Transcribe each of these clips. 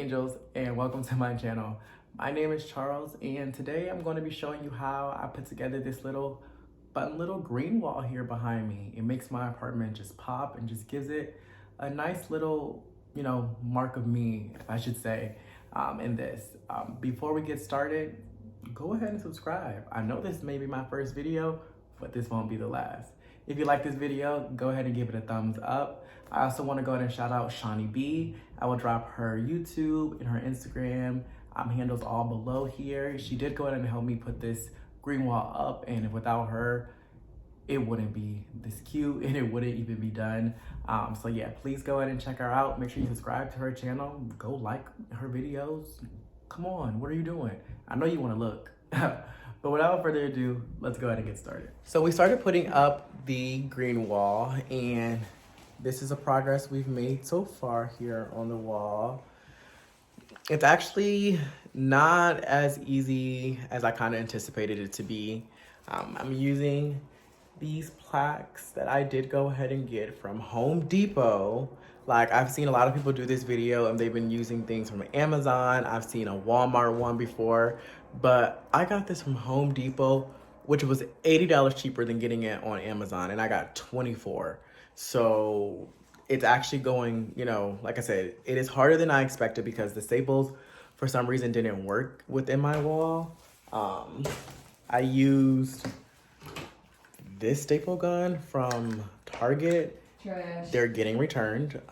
angels, and welcome to my channel. My name is Charles, and today I'm going to be showing you how I put together this little fun little green wall here behind me. It makes my apartment just pop and just gives it a nice little, mark of me, if I should say, in this. Before we get started, go ahead and subscribe. I know this may be my first video, but this won't be the last. If you like this video, go ahead and give it a thumbs up. I also want to go ahead and shout out Shaunie B. I will drop her YouTube and her Instagram handles all below here. She did go ahead and help me put this green wall up, and without her, it wouldn't be this cute and it wouldn't even be done. So yeah, please go ahead and check her out. Make sure you subscribe to her channel. Go like her videos. Come on, what are you doing? I know you want to look. But without further ado, let's go ahead and get started. So we started putting up the green wall, and this is a progress we've made so far here on the wall. It's actually not as easy as I kind of anticipated it to be. I'm using these plaques that I did go ahead and get from Home Depot. Like, I've seen a lot of people do this video and they've been using things from Amazon. I've seen a Walmart one before, but I got this from Home Depot, which was $80 cheaper than getting it on Amazon, and I got 24. So it's actually going, like I said, it is harder than I expected because the staples for some reason didn't work within my wall. I used this staple gun from Target. Trash. They're getting returned.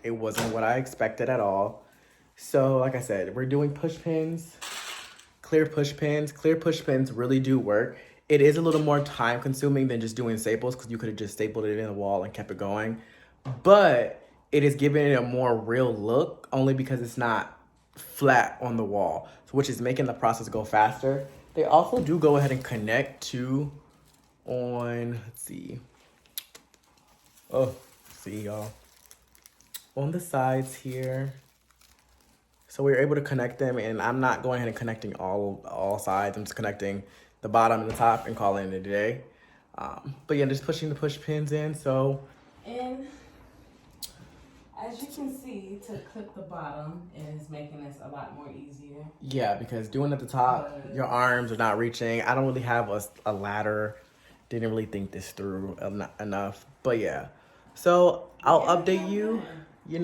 It wasn't what I expected at all. So like I said, we're doing push pins, clear push pins. Clear push pins really do work. It is a little more time consuming than just doing staples, because you could have just stapled it in the wall and kept it going. But it is giving it a more real look, only because it's not flat on the wall, which is making the process go faster. They also do go ahead and connect to let's see. Oh, see y'all. On the sides here. So we were able to connect them, and I'm not going ahead and connecting all sides. I'm just connecting the bottom and the top and calling it a day. But yeah, just pushing the push pins in, so. And as you can see, to clip the bottom is making this a lot more easier. Yeah, because doing at the top, your arms are not reaching. I don't really have a ladder. Didn't really think this through enough, but yeah. So I'll update you,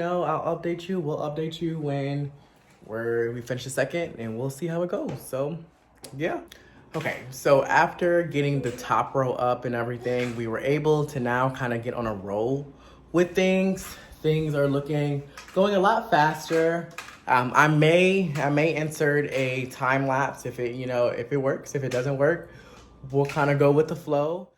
I'll update you. We'll update you when we finish the second, and we'll see how it goes. So yeah. Okay, so after getting the top row up and everything, we were able to now kind of get on a roll with things. Things are going a lot faster. I may insert a time lapse if it works. If it doesn't work, we'll kind of go with the flow.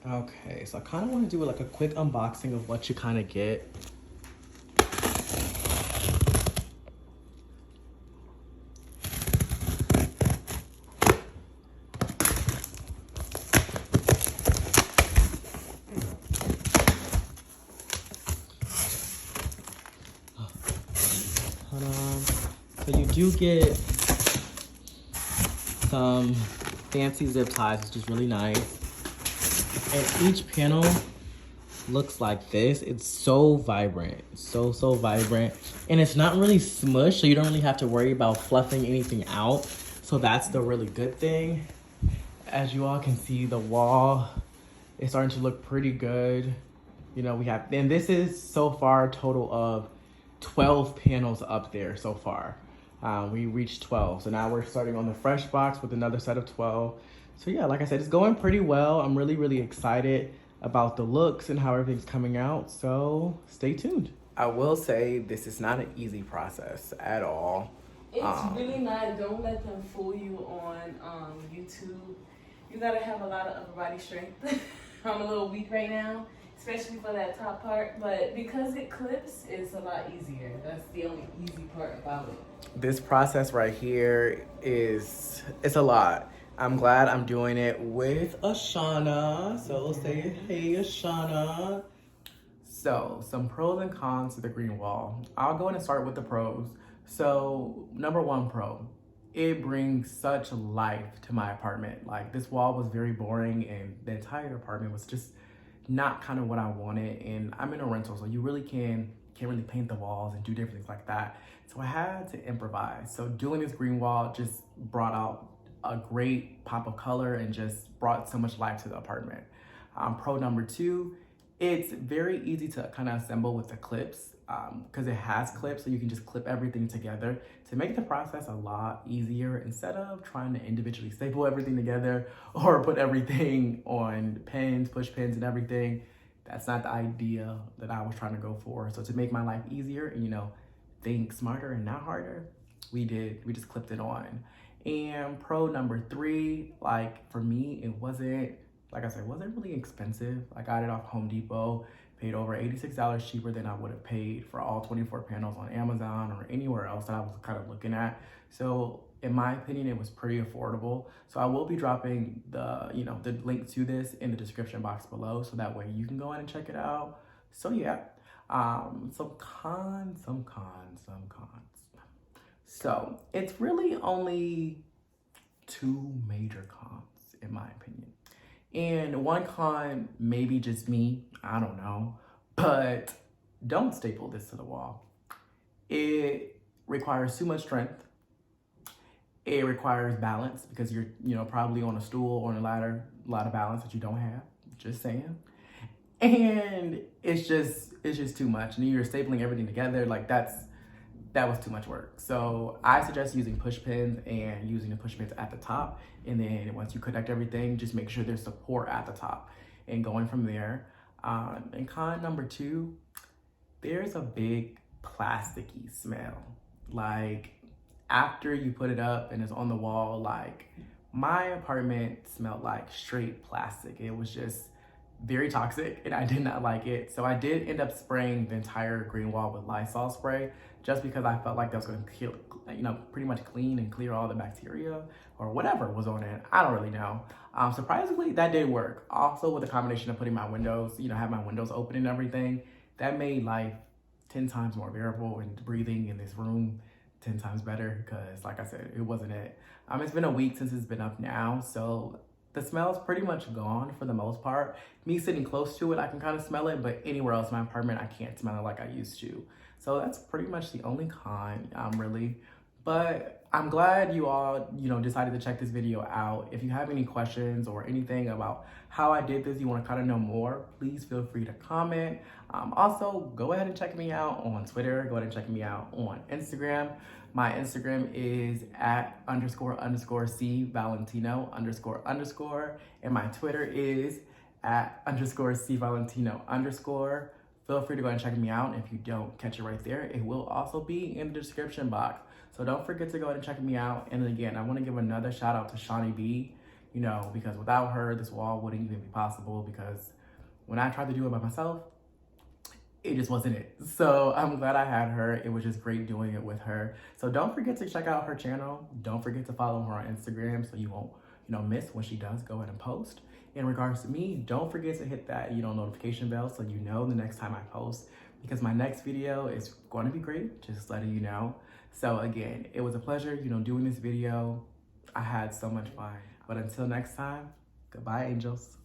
Okay, so I kind of want to do like a quick unboxing of what you kind of get. So you do get some fancy zip ties, which is really nice. And each panel looks like this. It's so vibrant, so vibrant. And it's not really smushed, so you don't really have to worry about fluffing anything out. So that's the really good thing. As you all can see, the wall is starting to look pretty good. And this is so far a total of 12 panels up there so far. We reached 12. So now we're starting on the fresh box with another set of 12. So yeah, like I said, it's going pretty well. I'm really excited about the looks and how everything's coming out. So stay tuned. I will say this is not an easy process at all. It's really not. Don't let them fool you on YouTube. You gotta have a lot of upper body strength. I'm a little weak right now, especially for that top part, but because it clips, it's a lot easier. That's the only easy part about it. This process right here it's a lot. I'm glad I'm doing it with Ashana. So say hey, Ashana. So some pros and cons to the green wall. I'll go ahead and start with the pros. So number one pro, it brings such life to my apartment. Like, this wall was very boring and the entire apartment was just not kind of what I wanted. And I'm in a rental, so you really can't really paint the walls and do different things like that. So I had to improvise. So doing this green wall just brought out a great pop of color and just brought so much life to the apartment. Pro number two, it's very easy to kind of assemble with the clips because it has clips, so you can just clip everything together to make the process a lot easier instead of trying to individually staple everything together or put everything on pins, push pins and everything. That's not the idea that I was trying to go for. So to make my life easier and, you know, think smarter and not harder, we just clipped it on. And pro number three, like for me, it wasn't, like I said, it wasn't really expensive. I got it off Home Depot, paid over $86 cheaper than I would have paid for all 24 panels on Amazon or anywhere else that I was kind of looking at. So in my opinion, it was pretty affordable. So I will be dropping the link to this in the description box below, so that way you can go in and check it out. So yeah, some cons. So it's really only two major cons in my opinion. And one con, maybe just me, I don't know, but don't staple this to the wall. It requires too much strength. It requires balance because you're, probably on a stool or on a ladder, a lot of balance that you don't have, just saying. And it's just too much. And you're stapling everything together, like that was too much work. So I suggest using push pins and using the push pins at the top. And then once you connect everything, just make sure there's support at the top and going from there. And con number two, there's a big plasticky smell. Like after you put it up and it's on the wall, like my apartment smelled like straight plastic. It was just very toxic and I did not like it. So I did end up spraying the entire green wall with Lysol spray just because I felt like that was going to kill, pretty much clean and clear all the bacteria or whatever was on it. I don't really know. Surprisingly, that did work. Also with the combination of putting my windows, have my windows open and everything, that made life 10 times more bearable and breathing in this room 10 times better because like I said, it wasn't it. It's been a week since it's been up now, so the smell's pretty much gone for the most part. Me sitting close to it, I can kind of smell it, but anywhere else in my apartment, I can't smell it like I used to. So that's pretty much the only con, really. But I'm glad you all, decided to check this video out. If you have any questions or anything about how I did this, you want to kind of know more, please feel free to comment. Also, go ahead and check me out on Twitter. Go ahead and check me out on Instagram. My Instagram is @__C Valentino __, and my Twitter is @_C Valentino _. Feel free to go and check me out. If you don't catch it right there, it will also be in the description box. So don't forget to go ahead and check me out. And again, I want to give another shout out to Shaunie B, because without her, this wall wouldn't even be possible because when I tried to do it by myself, it just wasn't it. So I'm glad I had her. It was just great doing it with her. So don't forget to check out her channel. Don't forget to follow her on Instagram so you won't, miss when she does go ahead and post. In regards to me, don't forget to hit that, notification bell so you know the next time I post because my next video is going to be great, just letting you know. So again, it was a pleasure, doing this video. I had so much fun. But until next time, goodbye, angels.